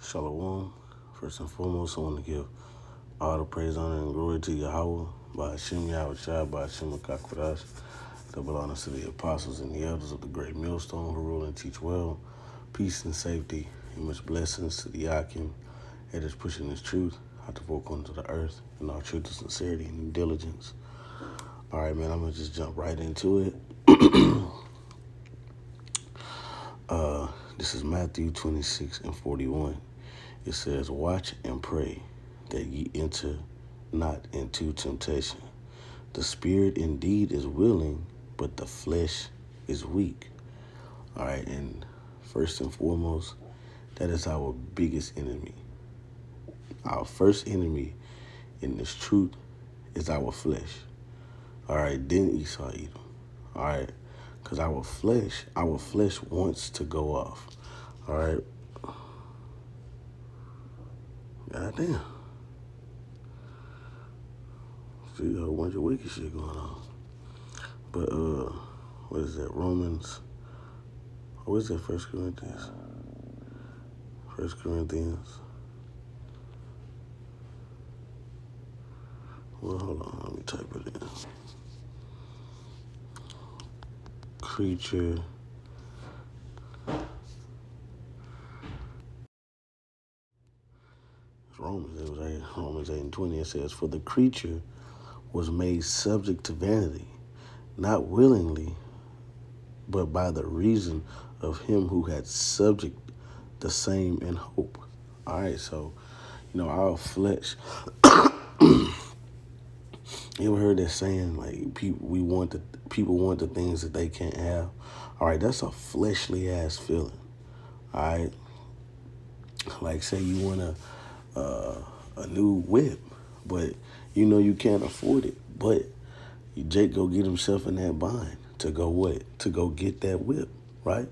Shalom. First and foremost, I want to give all the praise, honor, and glory to Yahweh, by Hashem Yahweh by Hashem Akakwadash, double honors to the apostles and the elders of the great millstone who rule and teach well, peace and safety, and much blessings to the Akim, that is pushing his truth out to folk onto the earth, and all truth and sincerity and diligence. All right, man, I'm going to just jump right into it. This is Matthew 26:41. It says, "Watch and pray that ye enter not into temptation. The spirit indeed is willing, but the flesh is weak." All right, and first and foremost, that is our biggest enemy. Our first enemy in this truth is our flesh. All right, then Esau Edom. All right, because our flesh wants to go off. All right. Goddamn. See a whole bunch of wicked shit going on. But what is that? Romans. What is that? 1 Corinthians. 1 Corinthians. Well, hold on. Let me type it in. Creature. It's Romans. It was Romans 8:20. It says, "For the creature was made subject to vanity, not willingly, but by the reason of him who had subject the same in hope." All right, so, our flesh. You ever heard that saying, like, people want the things that they can't have? All right, that's a fleshly ass feeling. All right, like, say you want a new whip, but you can't afford it, but Jake go get himself in that bind to go what? To go get that whip, right?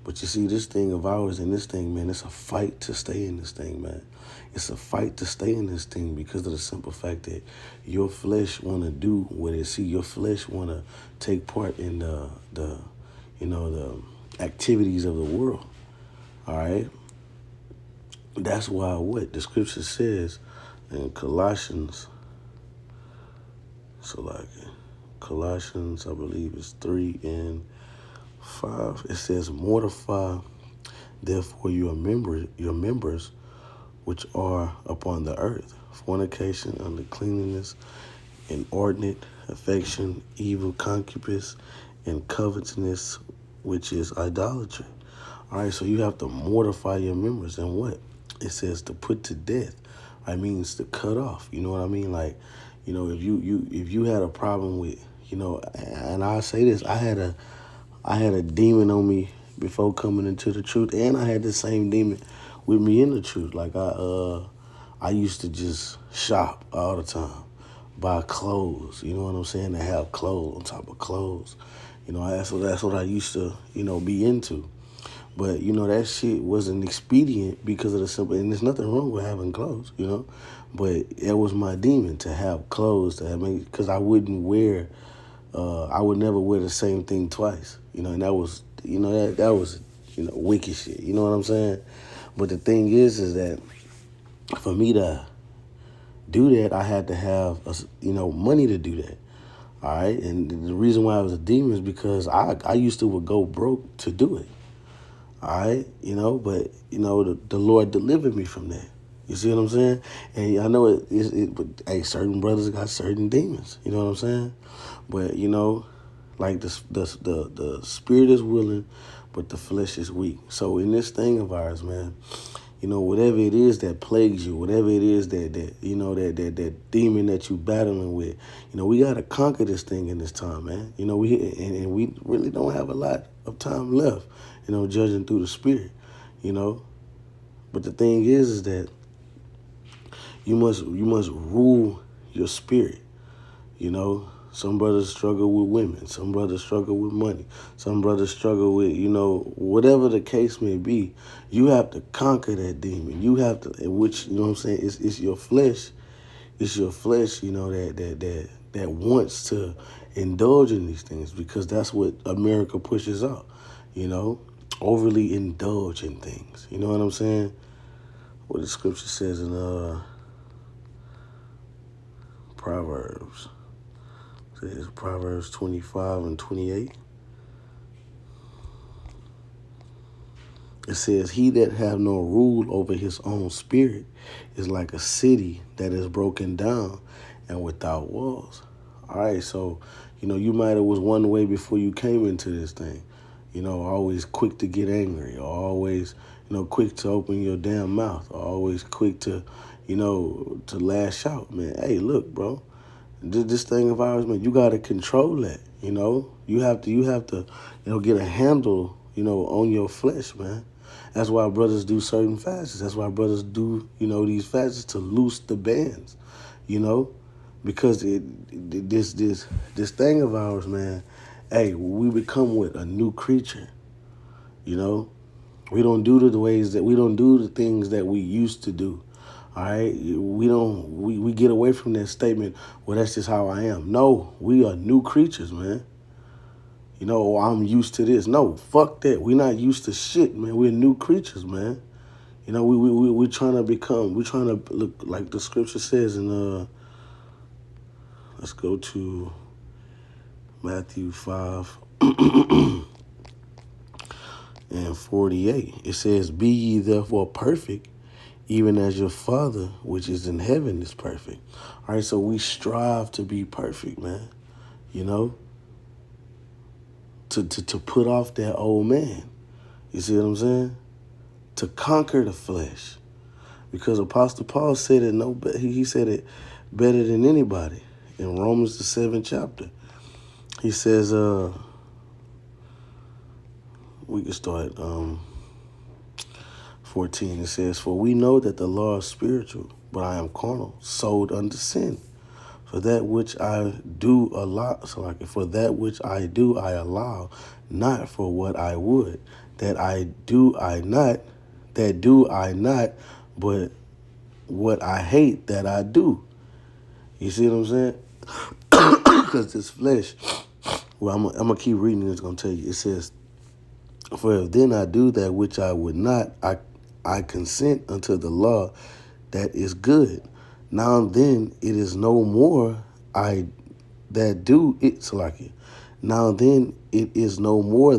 But you see, this thing of ours and this thing, man, it's a fight to stay in this thing, man. It's a fight to stay in this thing because of the simple fact that your flesh want to do what it see. Your flesh want to take part in the activities of the world. All right. That's why what the scripture says in Colossians. So like Colossians, I believe it's 3:5. It says, "Mortify therefore your members which are upon the earth: fornication, uncleanness, inordinate affection, evil concupiscence, and covetousness, which is idolatry." All right, so you have to mortify your members, and what? It says to put to death. I means to cut off. You know what I mean? Like, if you had a problem with, and I say this, I had a demon on me before coming into the truth, and I had the same demon with me in the truth. Like I used to just shop all the time, buy clothes. You know what I'm saying? To have clothes on top of clothes. That's what I used to be into. But that shit wasn't expedient because of the simple. And there's nothing wrong with having clothes, But it was my demon to have clothes because I wouldn't wear. I would never wear the same thing twice, and that was, that was, wicked shit. You know what I'm saying? But the thing is that for me to do that, I had to have, money to do that. All right. And the reason why I was a demon is because I used to would go broke to do it. All right. But, the Lord delivered me from that. You see what I'm saying? And I know but hey, certain brothers got certain demons. You know what I'm saying? But, like the spirit is willing, but the flesh is weak. So in this thing of ours, man, whatever it is that plagues you, whatever it is that demon that you battling with, we got to conquer this thing in this time, man. We really don't have a lot of time left, judging through the spirit, But the thing is that you must rule your spirit, Some brothers struggle with women. Some brothers struggle with money. Some brothers struggle with, whatever the case may be. You have to conquer that demon. You have to, which, what I'm saying, it's your flesh. It's your flesh, that wants to indulge in these things because that's what America pushes out, overly indulge in things. You know what I'm saying? what the scripture says in Proverbs. It says Proverbs 25 and 28. It says, he that have no rule over his own spirit is like a city that is broken down and without walls. All right, so, you might have was one way before you came into this thing. Always quick to get angry, or always, quick to open your damn mouth, or always quick to, to lash out, man. Hey, look, bro, this thing of ours, man, you got to control that, You have to, get a handle, on your flesh, man. That's why brothers do certain fasts. That's why brothers do, these fasts to loose the bands, because this thing of ours, man. Hey, we become what, a new creature, We don't do we don't do the things that we used to do. All right, we get away from that statement. Well, that's just how I am. No, we are new creatures, man. I'm used to this. No, fuck that. We're not used to shit, man. We're new creatures, man. We're trying to look like the scripture says in, let's go to Matthew 5 and 48. It says, be ye therefore perfect, even as your Father, which is in heaven, is perfect. All right, so we strive to be perfect, man. To put off that old man. You see what I'm saying? To conquer the flesh. Because Apostle Paul said it he said it better than anybody in Romans the 7th chapter. He says, we can start 14. It says, for we know that the law is spiritual, but I am carnal, sold unto sin. For that which I do for that which I do, I allow, not for what I would. That do I not, but what I hate that I do. You see what I'm saying? Because this flesh, well, I'm going to keep reading, it's going to tell you. It says, for if then I do that which I would not, I consent unto the law that is good. Now then it is no more I that do it, Salaki. Now then it is no more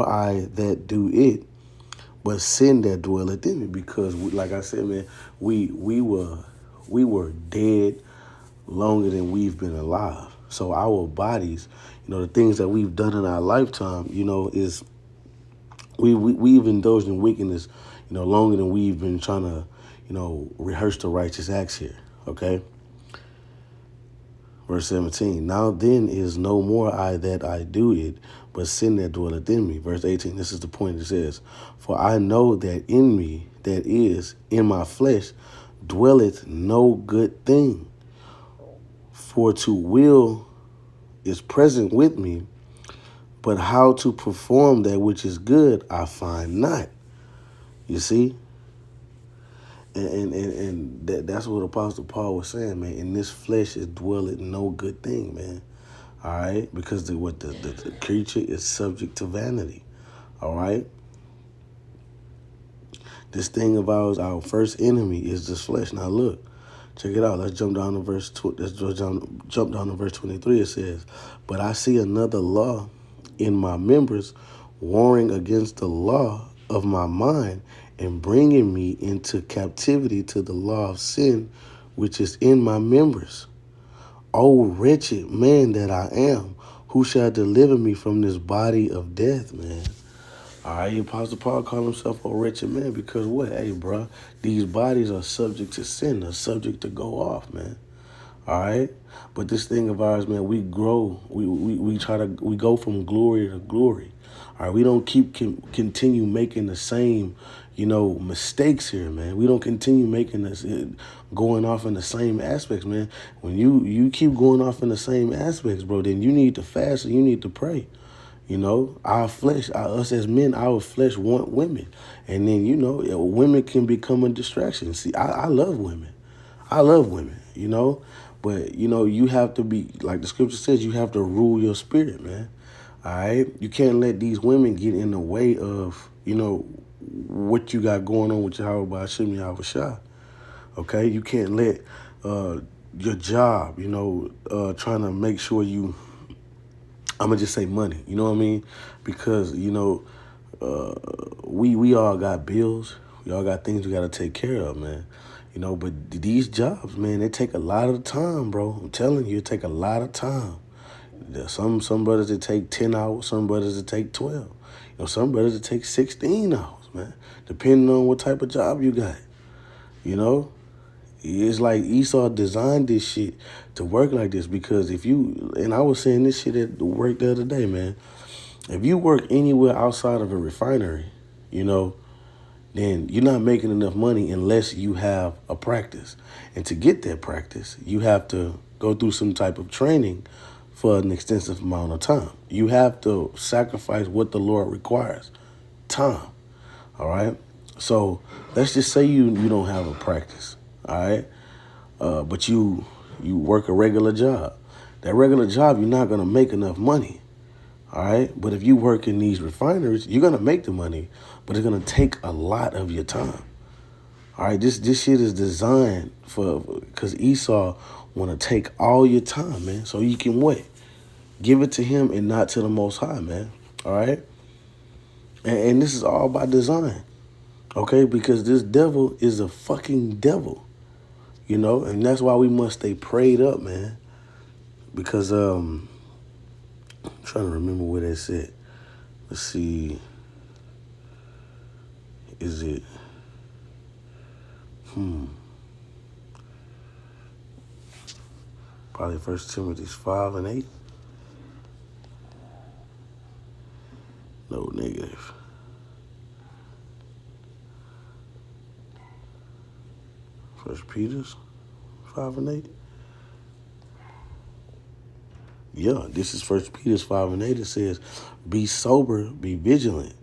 I that do it, but sin that dwelleth in me. Because like I said, man, we were dead longer than we've been alive. So our bodies, the things that we've done in our lifetime, is we've indulged in wickedness, longer than we've been trying to, rehearse the righteous acts here, okay? Verse 17, now then is no more I that I do it, but sin that dwelleth in me. Verse 18, this is the point. It says, for I know that in me, that is, in my flesh, dwelleth no good thing. For to will is present with me, but how to perform that which is good I find not. You see? And that's what Apostle Paul was saying, man. In this flesh is dwelleth no good thing, man. All right? Because the creature is subject to vanity. All right? This thing of ours, our first enemy is this flesh. Now look, check it out. Let's jump down to verse 23. It says, but I see another law in my members, warring against the law of my mind, and bringing me into captivity to the law of sin, which is in my members. O wretched man that I am, who shall deliver me from this body of death, man? All right, Apostle Paul called himself a wretched man because what? Hey, bro, these bodies are subject to sin, are subject to go off, man. All right, but this thing of ours, man, we grow, we go from glory to glory. All right, we don't continue making the same, mistakes here, man. We don't continue making this, going off in the same aspects, man. When you keep going off in the same aspects, bro, then you need to fast and you need to pray. Our flesh, us as men, our flesh want women. And then, women can become a distraction. See, I love women. I love women, But, you have to be, like the scripture says, you have to rule your spirit, man. All right? You can't let these women get in the way of, what you got going on with Yahweh Ba'ashim Yahweh Shah. Okay, you can't let your job, trying to make sure I'm gonna just say money. You know what I mean? Because we all got bills. We all got things we gotta take care of, man. But these jobs, man, they take a lot of time, bro. I'm telling you, it take a lot of time. There's some brothers that take 10 hours, some brothers that take 12. Some brothers that take 16 hours, man, depending on what type of job you got. It's like Esau designed this shit to work like this because and I was saying this shit at work the other day, man. If you work anywhere outside of a refinery, then you're not making enough money unless you have a practice. And to get that practice, you have to go through some type of training for an extensive amount of time. You have to sacrifice what the Lord requires, time. All right? So let's just say you don't have a practice, all right? But you work a regular job. That regular job, you're not going to make enough money. All right. But if you work in these refineries, you're going to make the money, but it's going to take a lot of your time. All right. This shit is designed because Esau want to take all your time, man. So you can what? Give it to him and not to the Most High, man. All right. And this is all by design. Okay. Because this devil is a fucking devil, and that's why we must stay prayed up, man. Because, I'm trying to remember what they said. Let's see. Is it? Probably 1 Timothy 5 and 8. No, negative. First Peter's 5 and 8. Yeah, this is 1 Peter's 5 and 8. It says, be sober, be vigilant,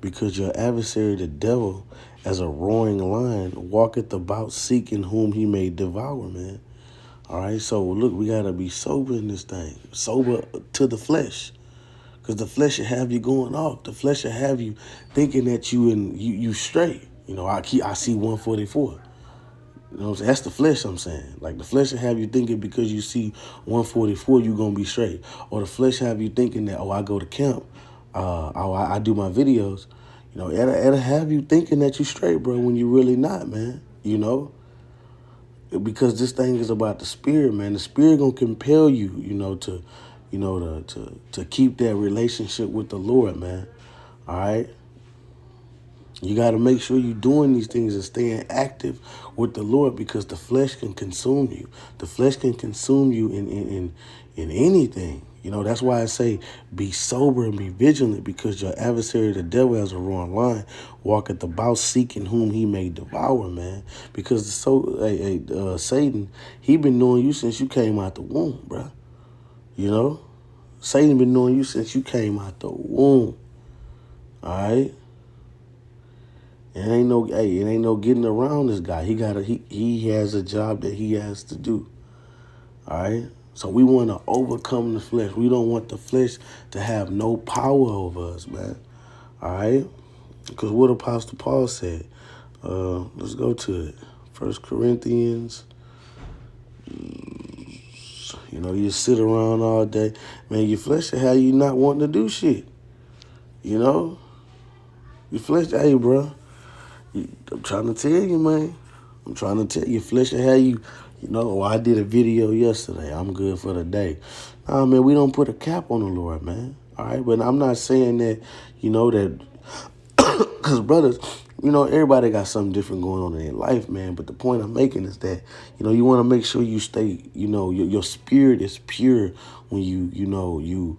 because your adversary, the devil, as a roaring lion, walketh about seeking whom he may devour, man. All right, so look, we got to be sober in this thing. Sober to the flesh. Because the flesh will have you going off. The flesh will have you thinking that you straight. I see 144. That's the flesh, I'm saying. Like, the flesh will have you thinking because you see 144, you're going to be straight. Or the flesh have you thinking that, I go to camp, I do my videos. It'll have you thinking that you straight, bro, when you really not, man. Because this thing is about the spirit, man. The spirit going to compel you, to keep that relationship with the Lord, man. All right? You got to make sure you're doing these things and staying active with the Lord because the flesh can consume you. The flesh can consume you in anything. That's why I say be sober and be vigilant because your adversary, the devil, has a roaring lion, walketh about seeking whom he may devour, man. Because Satan, he been knowing you since you came out the womb, bro. Satan been knowing you since you came out the womb. All right? It ain't no getting around this guy. He has a job that he has to do. All right? So we want to overcome the flesh. We don't want the flesh to have no power over us, man. All right? Because what Apostle Paul said. Let's go to it. 1 Corinthians. You sit around all day. Man, your flesh will have you not wanting to do shit. Your flesh, hey, bro. I'm trying to tell you, man. I'm trying to tell you, flesh will have you, I did a video yesterday. I'm good for the day. Nah, man, we don't put a cap on the Lord, man. All right? But I'm not saying that, that, because brothers, everybody got something different going on in their life, man. But the point I'm making is that, you want to make sure you stay, your spirit is pure when you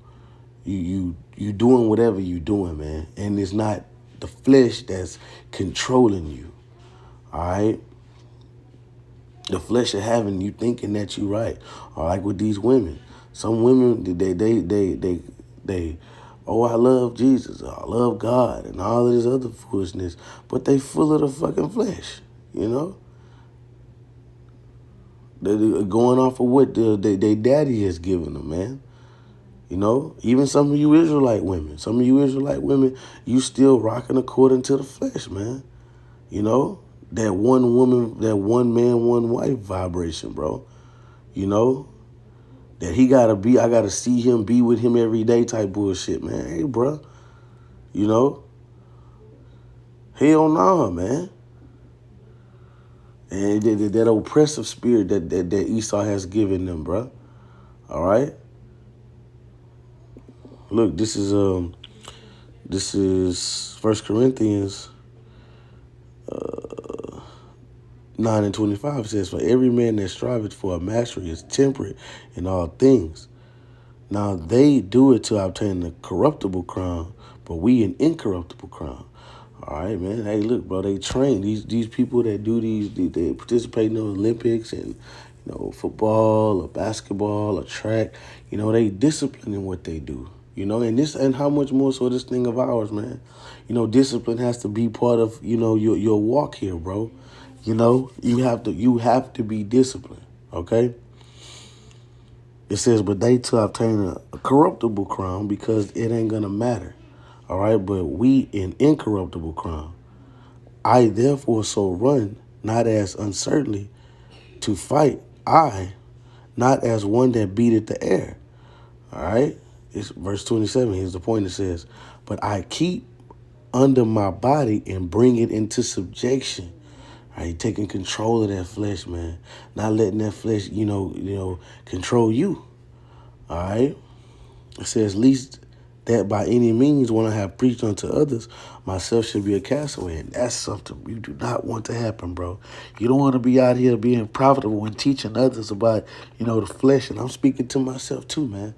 doing whatever you doing, man. And it's not the flesh that's controlling you. All right? The flesh of having you thinking that you right. Or like with these women. Some women, they I love Jesus, I love God, and all of this other foolishness, but they full of the fucking flesh, They're going off of what their daddy has given them, man. You know, even some of you Israelite women, you still rocking according to the flesh, man. You know, that one woman, that one man, one wife vibration, bro. You know, that I gotta see him, be with him every day type bullshit, man. Hey, bro. You know, hell no, man. And that oppressive spirit that Esau has given them, bro. All right. Look, this is 1 Corinthians 9:25 says, "For every man that striveth for a mastery is temperate in all things. Now they do it to obtain the corruptible crown, but we an incorruptible crown." All right, man. Hey, look, bro. They train these people that do they participate in the Olympics and football or basketball or track. They discipline in what they do. And how much more so this thing of ours, man. Discipline has to be part of your walk here, bro. You have to be disciplined. Okay. It says, but they to obtain a corruptible crown because it ain't gonna matter. All right, but we an incorruptible crown. I therefore so run, not as uncertainly to fight. I, not as one that beateth the air. All right. It's verse 27. Here's the point. It says, but I keep under my body and bring it into subjection. All right, taking control of that flesh, man. Not letting that flesh, control you. All right. It says, least that by any means, when I have preached unto others, myself should be a castaway. And that's something you do not want to happen, bro. You don't want to be out here being profitable and teaching others about, the flesh. And I'm speaking to myself too, man.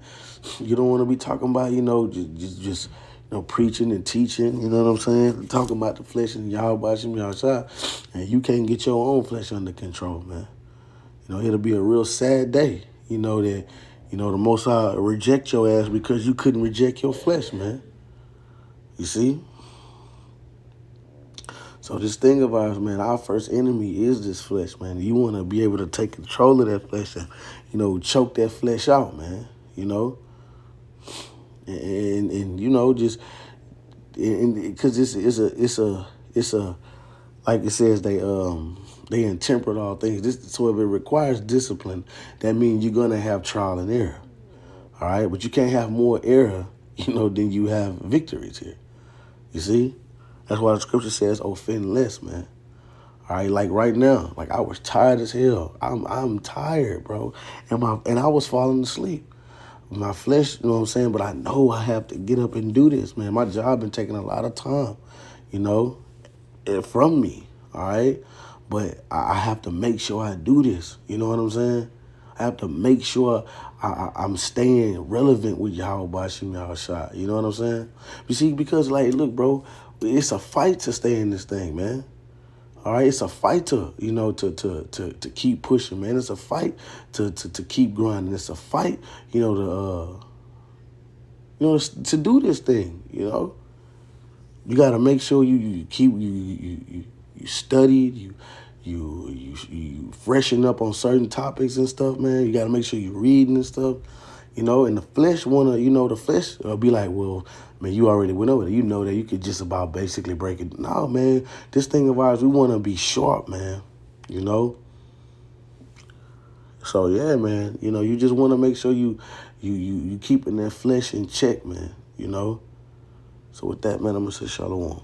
You don't want to be talking about, just preaching and teaching, you know what I'm saying? Talking about the flesh and y'all watching me outside. And you can't get your own flesh under control, man. It'll be a real sad day, that the Most High reject your ass because you couldn't reject your flesh, man. You see? So this thing of ours, man, our first enemy is this flesh, man. You want to be able to take control of that flesh and, choke that flesh out, man. And just because it's a like it says they intemperate all things. So if it requires discipline, that means you're gonna have trial and error. All right, but you can't have more error, than you have victories here. You see, that's why the scripture says offend less, man. All right, like right now, like I was tired as hell. I'm tired, bro, and I was falling asleep. My flesh, you know what I'm saying? But I know I have to get up and do this, man. My job been taking a lot of time, from me, all right? But I have to make sure I do this, you know what I'm saying? I have to make sure I'm staying relevant with Yahweh Bashim Yahushua, you know what I'm saying? You see, because, look, bro, it's a fight to stay in this thing, man. All right, it's a fight to, to keep pushing, man. It's a fight to keep grinding. It's a fight, to do this thing, You got to make sure you keep you studied, you freshen up on certain topics and stuff, man. You got to make sure you reading and stuff, and the flesh the flesh be like, well, man, you already went over there. You know that you could just about basically break it. No, man, this thing of ours, we want to be sharp, man, So, yeah, man, you just want to make sure you keeping that flesh in check, man, So with that, man, I'm going to say shalom.